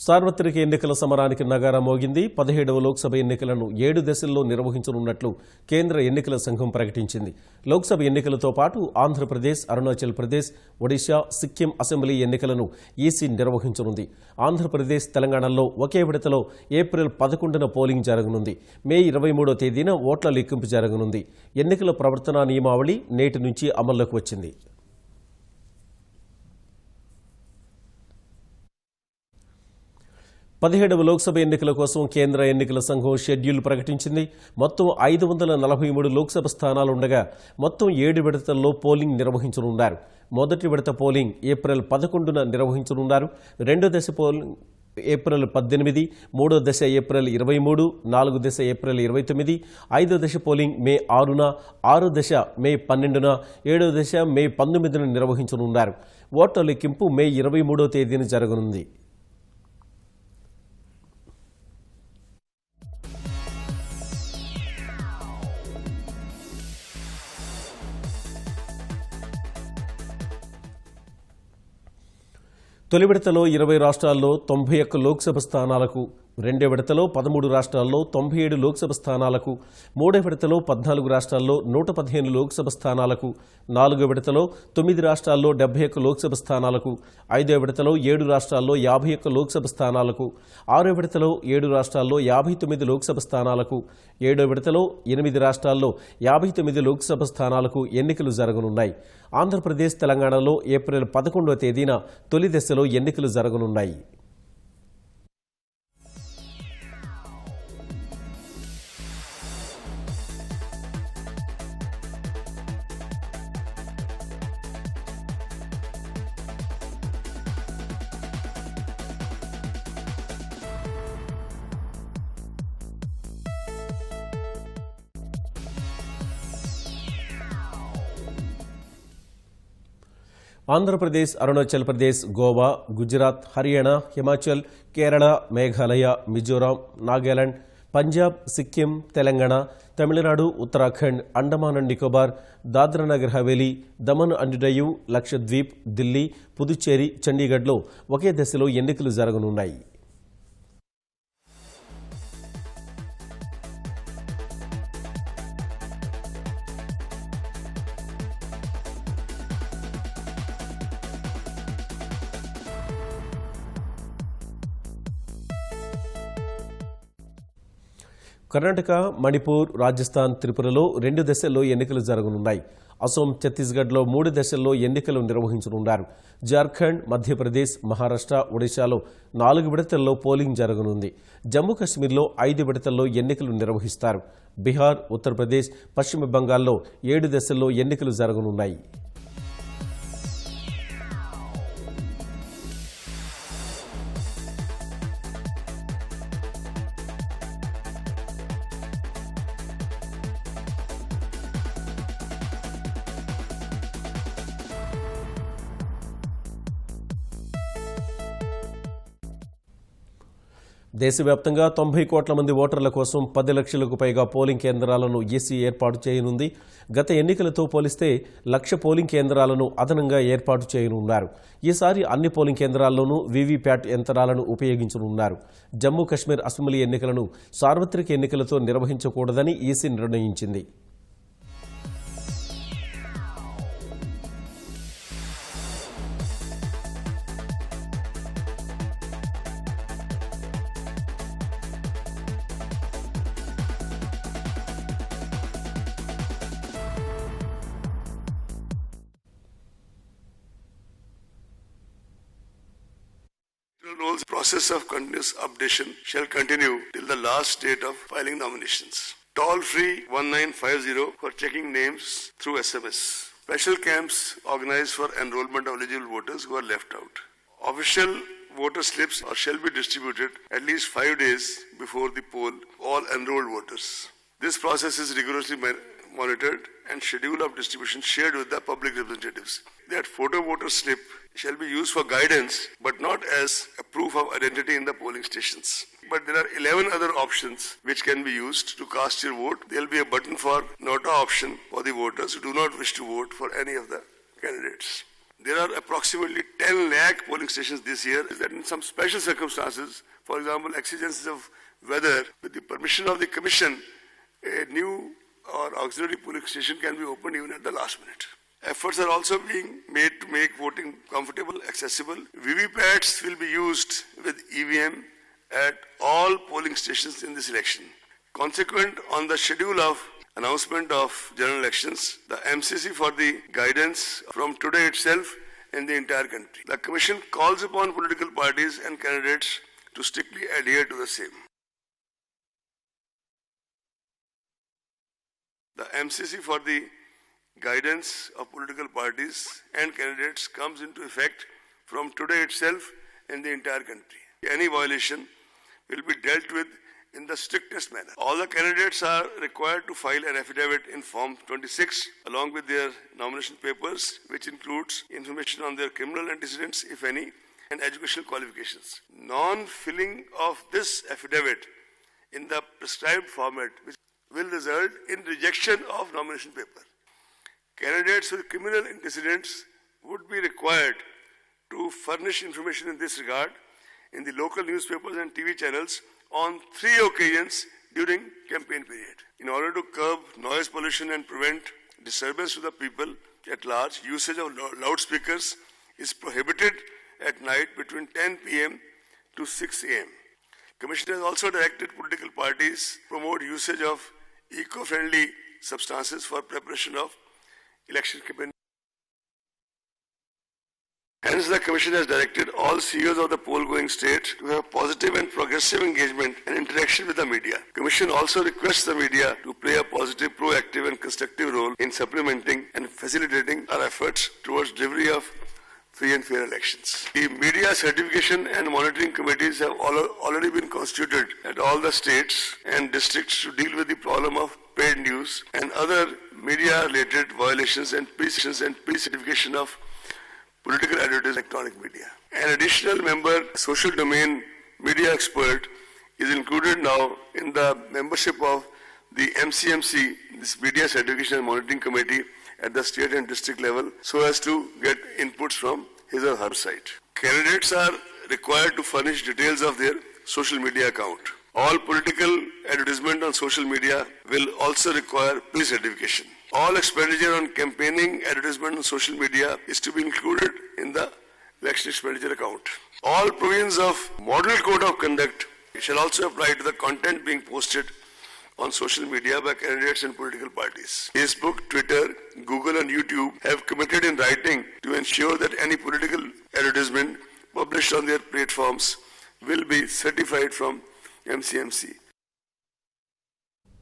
సార్వత్రిక ఎన్నికల సమరానికి నగారా మోగింది. 17వ లోక్సభ ఎన్నికలను 7 దశల్లో నిర్వహించనున్నట్లు కేంద్ర ఎన్నికల సంఘం ప్రకటించింది. లోక్సభ ఎన్నికలతో పాటు ఆంధ్రప్రదేశ్, అరుణాచల్ ప్రదేశ్, ఒడిశా, సిక్కిం అసెంబ్లీ ఎన్నికలను ఈసీ నిర్వహించనుంది. ఆంధ్రప్రదేశ్, తెలంగాణలో ఒకే విడతలో ఏప్రిల్ 11న పోలింగ్ జరగనుంది. మే 23వ తేదీన ఓట్ల లెక్కింపు జరగనుంది. ఎన్నికల ప్రవర్తనా నియమావళి నేటి నుంచి అమల్లోకి వచ్చింది. 17వ లోక్సభ ఎన్నికల కోసం కేంద్ర ఎన్నికల సంఘం షెడ్యూల్ ప్రకటించింది. మొత్తం 543 లోక్సభ స్థానాలుండగా మొత్తం 7 విడతల్లో పోలింగ్ నిర్వహించనున్నారు. మొదటి విడత పోలింగ్ ఏప్రిల్ 11న నిర్వహించనున్నారు. రెండో దశ పోలింగ్ ఏప్రిల్ 18, మూడో దశ ఏప్రిల్ 23, నాలుగో దశ ఏప్రిల్ 29, ఐదో దశ పోలింగ్ మే 6న, ఆరో దశ మే 12న, ఏడో దశ మే 19న నిర్వహించనున్నారు. ఓట్ల లెక్కింపు మే 23వ తేదీన జరగనుంది. తొలి విడతలో 20 రాష్ట్రాల్లో 91 లోక్సభ స్థానాలకు, రెండో విడతలో 13 రాష్ట్రాల్లో 97 లోక్సభ స్థానాలకు, మూడో విడతలో 14 రాష్ట్రాల్లో 115 లోక్సభ స్థానాలకు, నాలుగో విడతలో 9 రాష్ట్రాల్లో 71 లోక్సభ స్థానాలకు, ఐదో విడతలో 7 రాష్ట్రాల్లో 51 లోక్సభ స్థానాలకు, ఆరో విడతలో 7 రాష్ట్రాల్లో 59 లోక్సభ స్థానాలకు, ఏడో విడతలో 8 రాష్ట్రాల్లో 59 లోక్సభ స్థానాలకు ఎన్నికలు జరగనున్నాయి. ఆంధ్రప్రదేశ్, తెలంగాణలో ఏప్రిల్ 11వ తేదీన తొలి దశలో ఎన్నికలు జరగనున్నాయి. ఆంధ్రప్రదేశ్, అరుణాచల్ ప్రదేశ్, గోవా, గుజరాత్, హర్యానా, హిమాచల్, కేరళ, మేఘాలయ, మిజోరాం, నాగాలాండ్, పంజాబ్, సిక్కిం, తెలంగాణ, తమిళనాడు, ఉత్తరాఖండ్, అండమాన్ అండ్ నికోబార్, దాద్రా నగర్ హవేలీ, దమన్ అండ్ డయ్యూ, లక్షద్వీప్, ఢిల్లీ, పుదుచ్చేరి, చండీగఢ్లో ఒకే దశలో ఎన్నికలు జరగనున్నాయి. కర్ణాటక, మణిపూర్, రాజస్థాన్, త్రిపురలో 2 దశల్లో ఎన్నికలు జరగనున్నాయి. అసోం, ఛత్తీస్గఢ్లో 3 దశల్లో ఎన్నికలు నిర్వహించనున్నారు. జార్ఖండ్, మధ్యప్రదేశ్, మహారాష్ట్ర, ఒడిశాలో 4 విడతల్లో పోలింగ్ జరగనుంది. జమ్మూ కశ్మీర్లో 5 విడతల్లో ఎన్నికలు నిర్వహిస్తారు. బీహార్, ఉత్తరప్రదేశ్, పశ్చిమ బంగాల్లో 7 దశల్లో ఎన్నికలు జరగనున్నాయి. దేశవ్యాప్తంగా 90 కోట్ల మంది ఓటర్ల కోసం 10 లక్షలకు పైగా పోలింగ్ కేంద్రాలను ఈసీ ఏర్పాటు చేయనుంది. గత ఎన్నికలతో పోలిస్తే 1,00,000 పోలింగ్ కేంద్రాలను అదనంగా ఏర్పాటు చేయనున్నారు. ఈసారి అన్ని పోలింగ్ కేంద్రాల్లోనూ వీవీప్యాట్ యంత్రాలను ఉపయోగించనున్నారు. జమ్మూ కశ్మీర్ అసెంబ్లీ ఎన్నికలను సార్వత్రిక ఎన్నికలతో నిర్వహించకూడదని ఈసీ నిర్ణయించింది. Rolls process of continuous updation shall continue till the last date of filing nominations. Toll-free 1950 for checking names through SMS. Special camps organized for enrollment of eligible voters who are left out. Official voter slips shall be distributed at least 5 days before the poll all enrolled voters. This process is rigorously monitored and schedule of distribution shared with the public representatives. That photo voter slip shall be used for guidance but not as a proof of identity in the polling stations. But there are 11 other options which can be used to cast your vote. There will be a button for nota option for the voters who do not wish to vote for any of the candidates. There are approximately 10 lakh polling stations this year. That in some special circumstances, for example, exigencies of weather, with the permission of the Commission, a new or auxiliary polling station can be opened even at the last minute. Efforts are also being made to make voting comfortable, accessible. VVPATs will be used with EVM at all polling stations in this election. Consequent on the schedule of announcement of general elections, the MCC for the guidance from today itself in the entire country. The Commission calls upon political parties and candidates to strictly adhere to the same. The MCC for the guidance of political parties and candidates comes into effect from today itself in the entire country. Any violation will be dealt with in the strictest manner. All the candidates are required to file an affidavit in Form 26 along with their nomination papers, which includes information on their criminal antecedents, if any, and educational qualifications. Non-filling of this affidavit in the prescribed format will result in rejection of nomination paper. Candidates with criminal antecedents would be required to furnish information in this regard in the local newspapers and TV channels on 3 occasions during campaign period. In order to curb noise pollution and prevent disturbance to the people at large, usage of loudspeakers is prohibited at night between 10 p.m. to 6 a.m. Commission has also directed political parties to promote usage of eco-friendly substances for preparation of election campaign. Hence, the Commission has directed all CEOs of the poll-going state to have positive and progressive engagement and interaction with the media. Commission also requests the media to play a positive, proactive and constructive role in supplementing and facilitating our efforts towards delivery of free and fair elections. The media certification and monitoring committees have already been constituted at all the states and districts to deal with the problem of paid news and other media-related violations and pre-certification of political advertising electronic media. An additional member, social domain media expert, is included now in the membership of the MCMC, this Media Certification and Monitoring Committee at the state and district level, so as to get inputs from his or her site. Candidates are required to furnish details of their social media account. All political advertisement on social media will also require pre-certification. All expenditure on campaigning advertisement on social media is to be included in the election expenditure account. All provisions of Model Code of Conduct shall also apply to the content being posted on social media by candidates and political parties. Facebook, Twitter, Google and YouTube have committed in writing to ensure that any political advertisement published on their platforms will be certified from MCMC.